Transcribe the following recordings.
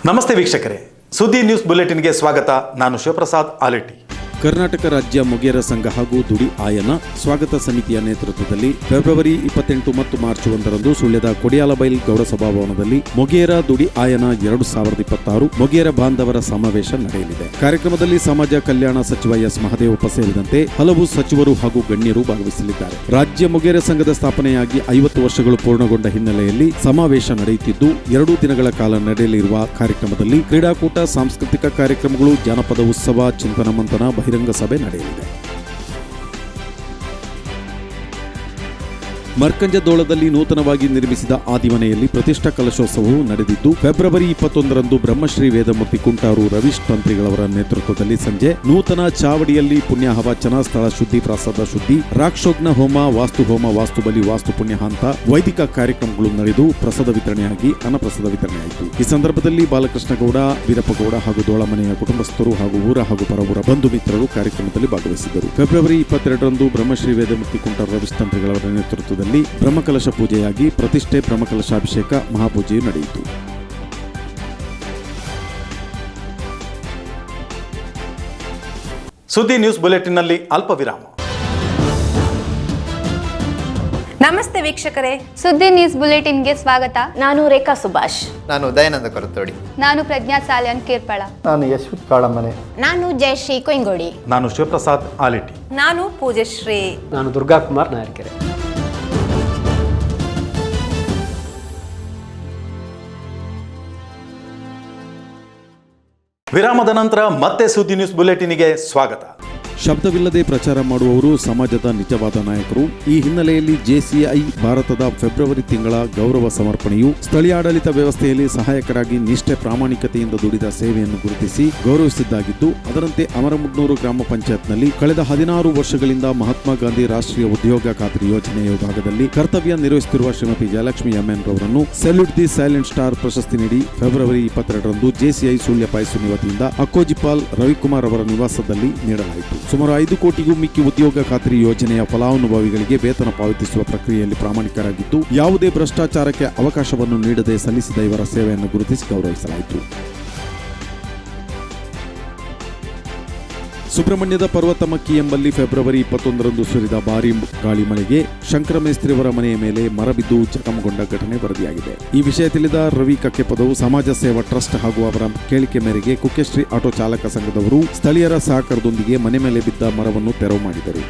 ನಮಸ್ತೆ ವೀಕ್ಷಕರೇ, ಸುದ್ದಿ ನ್ಯೂಸ್ ಬುಲೆಟಿನ್ಗೆ ಸ್ವಾಗತ. ನಾನು ಶಿವಪ್ರಸಾದ್ ಆಲೆಟಿ. ಕರ್ನಾಟಕ ರಾಜ್ಯ ಮೊಗೇರ ಸಂಘ ಹಾಗೂ ದುಡಿ ಆಯನ ಸ್ವಾಗತ ಸಮಿತಿಯ ನೇತೃತ್ವದಲ್ಲಿ ಫೆಬ್ರವರಿ 28 ಮತ್ತು ಮಾರ್ಚ್ 1ರಂದು ಸುಳ್ಯದ ಕೊಡಿಯಾಲಬೈಲ್ ಗೌಡ ಸಭಾಭವನದಲ್ಲಿ ಮೊಗೇರ ದುಡಿ ಆಯನ 2026 ಮೊಗೇರ ಬಾಂಧವರ ಸಮಾವೇಶ ನಡೆಯಲಿದೆ. ಕಾರ್ಯಕ್ರಮದಲ್ಲಿ ಸಮಾಜ ಕಲ್ಯಾಣ ಸಚಿವ ಎಸ್ ಮಹದೇವಪ್ಪ ಸೇರಿದಂತೆ ಹಲವು ಸಚಿವರು ಹಾಗೂ ಗಣ್ಯರು ಭಾಗವಹಿಸಲಿದ್ದಾರೆ. ರಾಜ್ಯ ಮೊಗೇರ ಸಂಘದ ಸ್ಥಾಪನೆಯಾಗಿ 50 ವರ್ಷಗಳು ಪೂರ್ಣಗೊಂಡ ಹಿನ್ನೆಲೆಯಲ್ಲಿ ಸಮಾವೇಶ ನಡೆಯುತ್ತಿದ್ದು 2 ದಿನಗಳ ಕಾಲ ನಡೆಯಲಿರುವ ಕಾರ್ಯಕ್ರಮದಲ್ಲಿ ಕ್ರೀಡಾಕೂಟ, ಸಾಂಸ್ಕೃತಿಕ ಕಾರ್ಯಕ್ರಮಗಳು, ಜಾನಪದ ಉತ್ಸವ, ಚಿಂತನ ಮಂಥನ, ಬಹಿರಂಗ ಸಭೆ ನಡೆಯಲಿದೆ. ಮರ್ಕಂಜದೋಳದಲ್ಲಿ ನೂತನವಾಗಿ ನಿರ್ಮಿಸಿದ ಆದಿಮನೆಯಲ್ಲಿ ಪ್ರತಿಷ್ಠಾ ಕಲಶೋತ್ಸವವು ನಡೆದಿದ್ದು ಫೆಬ್ರವರಿ 21ರಂದು ಬ್ರಹ್ಮಶ್ರೀ ವೇದಮೂರ್ತಿ ಕುಂಟಾರು ರವೀಶ್ ತಂತ್ರಿಗಳವರ ನೇತೃತ್ವದಲ್ಲಿ ಸಂಜೆ ನೂತನ ಚಾವಡಿಯಲ್ಲಿ ಪುಣ್ಯಹವಚನ, ಸ್ಥಳ ಶುದ್ಧಿ, ಪ್ರಸಾದ ಶುದ್ಧಿ, ರಾಕ್ಷೋಗ್ನ ಹೋಮ, ವಾಸ್ತು ಹೋಮ, ವಾಸ್ತುಬಲಿ, ವಾಸ್ತು ಪುಣ್ಯ ಹಂತ, ವೈದಿಕ ಕಾರ್ಯಕ್ರಮಗಳು ನಡೆದು ಪ್ರಸಾದ ವಿತರಣೆಯಾಗಿ ಅನ್ನಪ್ರಸಾದ ವಿತರಣೆಯಾಯಿತು. ಈ ಸಂದರ್ಭದಲ್ಲಿ ಬಾಲಕೃಷ್ಣಗೌಡ, ವೀರಪ್ಪಗೌಡ ಹಾಗೂ ದೋಳಮನೆಯ ಕುಟುಂಬಸ್ಥರು ಹಾಗೂ ಊರ ಹಾಗೂ ಪರವೂರ ಬಂಧು ಮಿತ್ರರು ಕಾರ್ಯಕ್ರಮದಲ್ಲಿ ಭಾಗವಹಿಸಿದ್ದರು. ಫೆಬ್ರವರಿ 22ರಂದು ಬ್ರಹ್ಮಶ್ರೀ ವೇದಮೂರ್ತಿ ಕುಂಟಾರು ರವೀಶ್ ತಂತ್ರಿಗಳವರ ನೇತೃತ್ವದಲ್ಲಿ ಬ್ರಹ್ಮಕಲಶ ಪೂಜೆಯಾಗಿ ಪ್ರತಿಷ್ಠೆ, ಬ್ರಹ್ಮಕಲಶಾಭಿಷೇಕ, ಮಹಾಪೂಜೆಯು ನಡೆಯಿತು. ಸುದ್ದಿ ನ್ಯೂಸ್ ಬುಲೆಟಿನ್ನಲ್ಲಿ ಅಲ್ಪ ವಿರಾಮ. ನಮಸ್ತೆ ವೀಕ್ಷಕರೇ, ಸುದ್ದಿ ನ್ಯೂಸ್ ಬುಲೆಟಿನ್ಗೆ ಸ್ವಾಗತ. ನಾನು ರೇಖಾ ಸುಭಾಷ್. ನಾನು ದಯಾನಂದ ಕೊರತೋಡಿ. ನಾನು ಪ್ರಜ್ಞಾ ಸಾಲ್ಯನ್ ಕಿರ್ಪಳ. ನಾನು ಯಶವಂತ್ ಕಾಳಮನೆ. ನಾನು ಜಯಶ್ರೀ ಕೊಯ್ಗೋಡಿ. ನಾನು ಶಿವಪ್ರಸಾದ್ ಆಲೆಟಿ. ನಾನು ಪೂಜಶ್ರೀ. ನಾನು ದುರ್ಗಾ ಕುಮಾರ್ ನಾಯರ್ಕೆರೆ. ವಿರಾಮದ ನಂತರ ಮತ್ತೆ ಸುದ್ದಿ ನ್ಯೂಸ್ ಬುಲೆಟಿನ್ಗೆ ಸ್ವಾಗತ. ಶಬ್ದವಿಲ್ಲದೆ ಪ್ರಚಾರ ಮಾಡುವವರು ಸಮಾಜದ ನಿಜವಾದ ನಾಯಕರು. ಈ ಹಿನ್ನೆಲೆಯಲ್ಲಿ ಜೆಸಿಐ ಭಾರತದ ಫೆಬ್ರವರಿ ತಿಂಗಳ ಗೌರವ ಸಮರ್ಪಣೆಯು ಸ್ಥಳೀಯಾಡಳಿತ ವ್ಯವಸ್ಥೆಯಲ್ಲಿ ಸಹಾಯಕರಾಗಿ ನಿಷ್ಠೆ, ಪ್ರಾಮಾಣಿಕತೆಯಿಂದ ದುಡಿದ ಸೇವೆಯನ್ನು ಗುರುತಿಸಿ ಗೌರವಿಸಿದ್ದಾಗಿದ್ದು, ಅದರಂತೆ ಅಮರಮುಡ್ನೂರು ಗ್ರಾಮ ಪಂಚಾಯತ್ನಲ್ಲಿ ಕಳೆದ 16 ವರ್ಷಗಳಿಂದ ಮಹಾತ್ಮ ಗಾಂಧಿ ರಾಷ್ಟ್ರೀಯ ಉದ್ಯೋಗ ಖಾತ್ರಿ ಯೋಜನೆಯ ವಿಭಾಗದಲ್ಲಿ ಕರ್ತವ್ಯ ನಿರ್ವಹಿಸುತ್ತಿರುವ ಶ್ರೀಮತಿ ಜಯಲಕ್ಷ್ಮಿ ಎಂಎನ್ ರವರನ್ನು ಸೆಲ್ಯೂಟ್ ದಿ ಸೈಲೆಂಟ್ ಸ್ಟಾರ್ ಪ್ರಶಸ್ತಿ ನೀಡಿ ಫೆಬ್ರವರಿ 22ರಂದು ಜೆಸಿಐ ಸುಳ್ಯ ಪಾಯಸುನಿ ವತಿಯಿಂದ ಅಕ್ಕೋಜಿಪಾಲ್ ರವಿಕುಮಾರ್ ಅವರ ನಿವಾಸದಲ್ಲಿ ನೀಡಲಾಯಿತು. ಸುಮಾರು 5 ಕೋಟಿಗೂ ಮಿಕ್ಕಿ ಉದ್ಯೋಗ ಖಾತ್ರಿ ಯೋಜನೆಯ ಫಲಾನುಭವಿಗಳಿಗೆ ವೇತನ ಪಾವತಿಸುವ ಪ್ರಕ್ರಿಯೆಯಲ್ಲಿ ಪ್ರಾಮಾಣಿಕರಾಗಿದ್ದು, ಯಾವುದೇ ಭ್ರಷ್ಟಾಚಾರಕ್ಕೆ ಅವಕಾಶವನ್ನು ನೀಡದೆ ಸಲ್ಲಿಸಿದ ಇವರ ಸೇವೆಯನ್ನು ಗುರುತಿಸಿ ಗೌರವಿಸಲಾಯಿತು. ಸುಬ್ರಹ್ಮಣ್ಯದ ಪರ್ವತಮಕ್ಕಿ ಎಂಬಲ್ಲಿ ಫೆಬ್ರವರಿ 21ರಂದು ಸುರಿದ ಭಾರೀ ಗಾಳಿ ಮಳೆಗೆ ಶಂಕರಮೇಸ್ತ್ರಿಯವರ ಮನೆಯ ಮೇಲೆ ಮರ ಬಿದ್ದು ಜಖಮಗೊಂಡ ಘಟನೆ ವರದಿಯಾಗಿದೆ. ಈ ವಿಷಯ ತಿಳಿದ ರವಿ ಕಕ್ಕೆಪದವು ಸಮಾಜ ಸೇವಾ ಟ್ರಸ್ಟ್ ಹಾಗೂ ಅವರ ಕೇಳಿಕೆ ಮೇರೆಗೆ ಕುಕ್ಕೆಶ್ರೀ ಆಟೋ ಚಾಲಕ ಸಂಘದವರು ಸ್ಥಳೀಯರ ಸಹಕಾರದೊಂದಿಗೆ ಮನೆ ಮೇಲೆ ಬಿದ್ದ ಮರವನ್ನು ತೆರವು ಮಾಡಿದರು.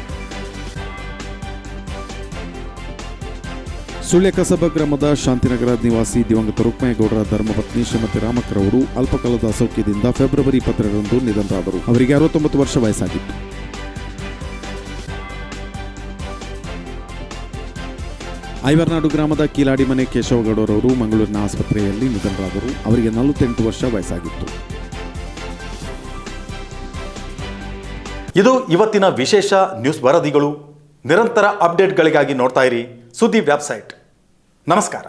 ಸುಳ್ಯ ಕಸಬಾ ಗ್ರಾಮದ ಶಾಂತಿನಗರ ನಿವಾಸಿ ದಿವಂಗತ ರುಕ್ಮೇಗೌಡರ ಧರ್ಮಪತ್ನಿ ಶ್ರೀಮತಿ ರಾಮಕ್ಕರವರು ಅಲ್ಪಕಾಲದ ಅಸೌಖ್ಯದಿಂದ ಫೆಬ್ರವರಿ 22ರಂದು ನಿಧನರಾದರು. ಅವರಿಗೆ 69 ವರ್ಷ ವಯಸ್ಸಾಗಿತ್ತು. ಐವರ್ನಾಡು ಗ್ರಾಮದ ಕೀಲಾಡಿ ಮನೆ ಕೇಶವಗೌಡರವರು ಮಂಗಳೂರಿನ ಆಸ್ಪತ್ರೆಯಲ್ಲಿ ನಿಧನರಾದರು. ಅವರಿಗೆ 48 ವರ್ಷ ವಯಸ್ಸಾಗಿತ್ತು. ಇದು ಇವತ್ತಿನ ವಿಶೇಷ ನ್ಯೂಸ್ ವರದಿಗಳು. ನಿರಂತರ ಅಪ್ಡೇಟ್ಗಳಿಗಾಗಿ ನೋಡ್ತಾ ಇರಿ ಸುದ್ದಿ ವೆಬ್ಸೈಟ್. ನಮಸ್ಕಾರ.